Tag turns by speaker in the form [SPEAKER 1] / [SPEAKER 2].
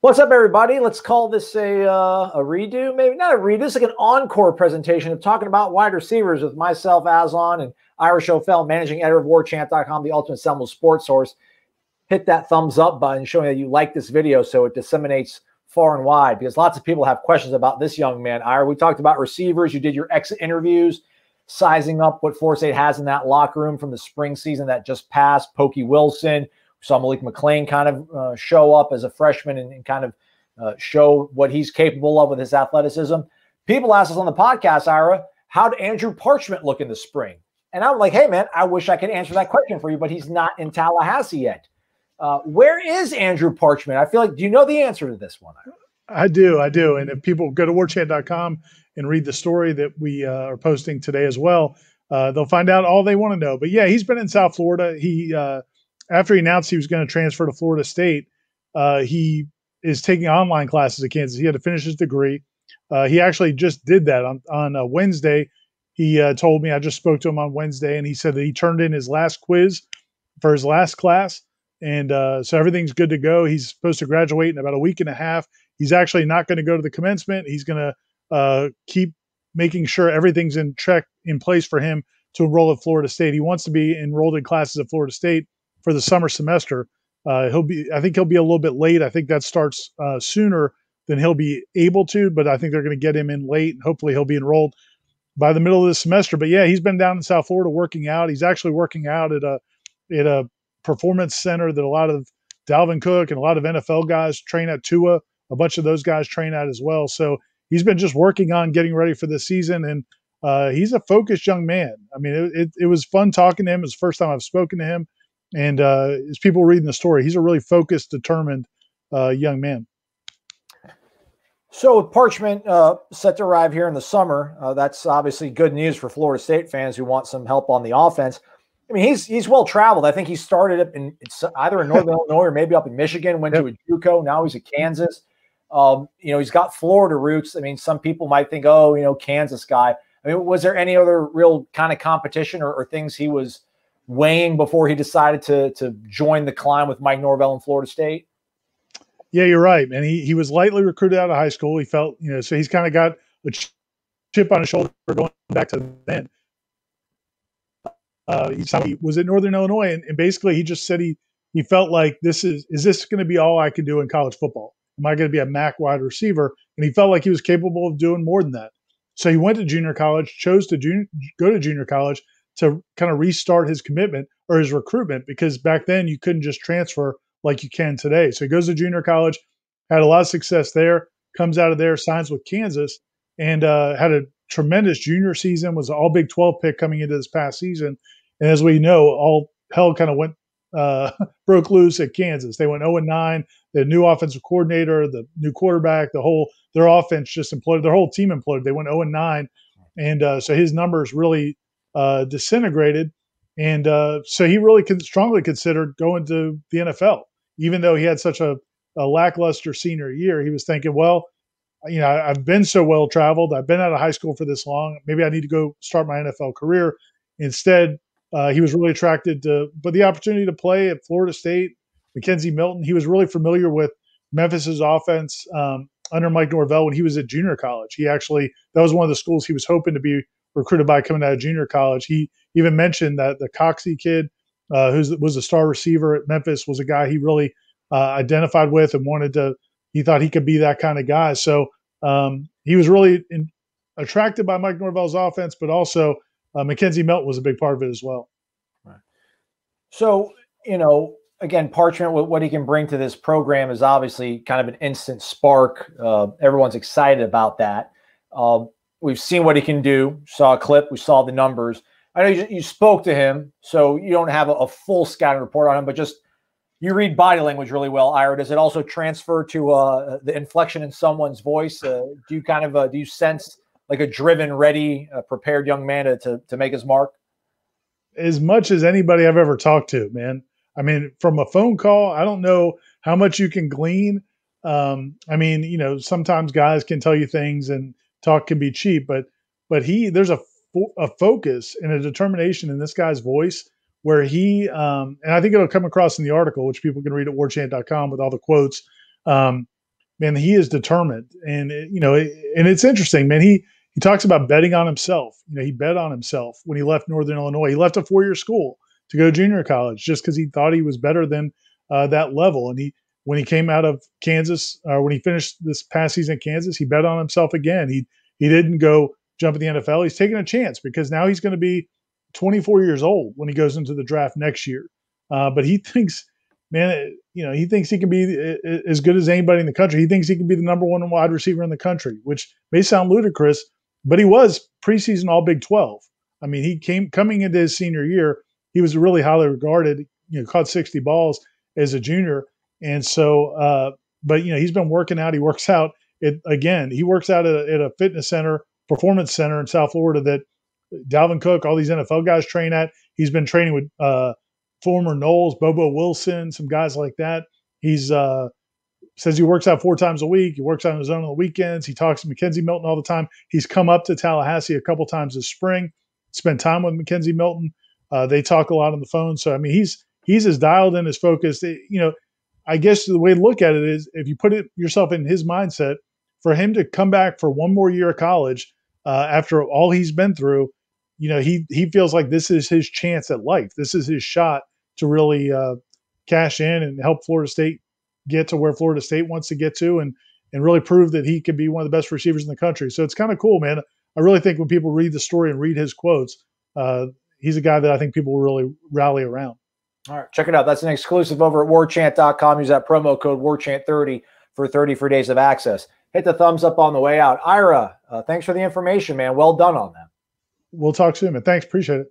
[SPEAKER 1] What's up, everybody? Let's call this a redo, maybe not a redo. This is like an encore presentation of talking about wide receivers with myself, Aslan, and Ira Schoffel, managing editor of Warchant.com, the ultimate Seminoles sports source. Hit that thumbs up button showing that you like this video so it disseminates far and wide, because lots of people have questions about this young man. Ira, we talked about receivers. You did your exit interviews, sizing up what Florida State has in that locker room from the spring season that just passed. Pokey Wilson. We saw Malik McLean kind of show up as a freshman and kind of show what he's capable of with his athleticism. People ask us on the podcast, Ira, how did Andrew Parchment look in the spring? And I'm like, hey, man, I wish I could answer that question for you, but he's not in Tallahassee yet. Where is Andrew Parchment? I feel like, do you know the answer to this one, Ira?
[SPEAKER 2] I do. And if people go to warchant.com and read the story that we are posting today as well, they'll find out all they want to know. But yeah, he's been in South Florida. He after he announced he was going to transfer to Florida State, he is taking online classes at Kansas. He had to finish his degree. He actually just did that on Wednesday. He told me, I just spoke to him on Wednesday, and he said that he turned in his last quiz for his last class. And so everything's good to go. He's supposed to graduate in about a week and a half. He's actually not going to go to the commencement. He's going to keep making sure everything's in place for him to enroll at Florida State. He wants to be enrolled in classes at Florida State for the summer semester. I think he'll be a little bit late. I think that starts sooner than he'll be able to, but I think they're going to get him in late, and hopefully he'll be enrolled by the middle of the semester. But yeah, he's been down in South Florida working out. He's actually working out at a performance center that a lot of Dalvin Cook and a lot of NFL guys train at. Tua, a bunch of those guys train at as well. So he's been just working on getting ready for the season, and he's a focused young man. I mean, it was fun talking to him. It was the first time I've spoken to him. And as people reading the story, he's a really focused, determined young man.
[SPEAKER 1] So with Parchment set to arrive here in the summer, that's obviously good news for Florida State fans who want some help on the offense. I mean, he's well traveled. I think he started up either in Norvell, Illinois, or maybe up in Michigan. Went to a JUCO. Now he's at Kansas. He's got Florida roots. I mean, some people might think, Kansas guy. I mean, was there any other real kind of competition or things he was weighing before he decided to join the climb with Mike Norvell in Florida State?
[SPEAKER 2] Yeah, you're right, man. He was lightly recruited out of high school. He felt, so he's kind of got a chip on his shoulder going back to then. He was at Northern Illinois, and basically he just said he felt like is this going to be all I can do in college football? Am I going to be a MAC wide receiver? And he felt like he was capable of doing more than that. So he went to junior college, chose to go to junior college to kind of restart his commitment or his recruitment, because back then you couldn't just transfer like you can today. So he goes to junior college, had a lot of success there, comes out of there, signs with Kansas, and had a tremendous junior season, was an all Big 12 pick coming into this past season. And as we know, all hell kind of broke loose at Kansas. They went 0-9. The new offensive coordinator, the new quarterback, their offense just imploded. Their whole team imploded. They went 0-9. And so his numbers really disintegrated. And so he really strongly considered going to the NFL, even though he had such a lackluster senior year. He was thinking, well, I've been so well traveled. I've been out of high school for this long. Maybe I need to go start my NFL career. Instead, he was really attracted to the opportunity to play at Florida State, Mackenzie Milton. He was really familiar with Memphis's offense under Mike Norvell when he was at junior college. That was one of the schools he was hoping to be recruited by coming out of junior college. He even mentioned that the Coxey kid, who was a star receiver at Memphis, was a guy he really identified with and he thought he could be that kind of guy. So he was really attracted by Mike Norvell's offense, but also Mackenzie Milton was a big part of it as well.
[SPEAKER 1] Right. So, again, Parchment, what he can bring to this program is obviously kind of an instant spark. Everyone's excited about that. We've seen what he can do. Saw a clip. We saw the numbers. I know you spoke to him, so you don't have a full scouting report on him, but just you read body language really well, Ira. Does it also transfer to the inflection in someone's voice? Do you sense like a driven, ready, prepared young man to make his mark?
[SPEAKER 2] As much as anybody I've ever talked to, man. I mean, from a phone call, I don't know how much you can glean. Sometimes guys can tell you things and talk can be cheap, but there's a focus and a determination in this guy's voice where and I think it'll come across in the article, which people can read at warchant.com with all the quotes. man, he is determined. And, and it's interesting, man. He talks about betting on himself. He bet on himself when he left Northern Illinois. He left a 4-year school to go to junior college just because he thought he was better than that level. And when he came out of Kansas, when he finished this past season at Kansas, he bet on himself again. He didn't go jump in the NFL. He's taking a chance because now he's going to be 24 years old when he goes into the draft next year. But he thinks, man, he thinks he can be as good as anybody in the country. He thinks he can be the number 1 wide receiver in the country, which may sound ludicrous, but he was preseason All Big 12. I mean, he coming into his senior year, he was really highly regarded. Caught 60 balls as a junior, and so, but he's been working out. He works out he works out at a fitness center, performance center in South Florida that Dalvin Cook, all these NFL guys train at. He's been training with former Noles, Bobo Wilson, some guys like that. He's says he works out 4 times a week. He works out on his own on the weekends. He talks to Mackenzie Milton all the time. He's come up to Tallahassee a couple times this spring, spent time with Mackenzie Milton. They talk a lot on the phone. So, I mean, he's as dialed in, as focused. I guess the way to look at it is if you put yourself in his mindset, for him to come back for 1 more year of college after all he's been through, he feels like this is his chance at life. This is his shot to really cash in and help Florida State get to where Florida State wants to get to and really prove that he could be one of the best receivers in the country. So it's kind of cool, man. I really think when people read the story and read his quotes, he's a guy that I think people will really rally around.
[SPEAKER 1] All right, check it out. That's an exclusive over at warchant.com. Use that promo code WARCHANT30 for 30 free days of access. Hit the thumbs up on the way out. Ira, thanks for the information, man. Well done on that.
[SPEAKER 2] We'll talk soon, man. Thanks. Appreciate it.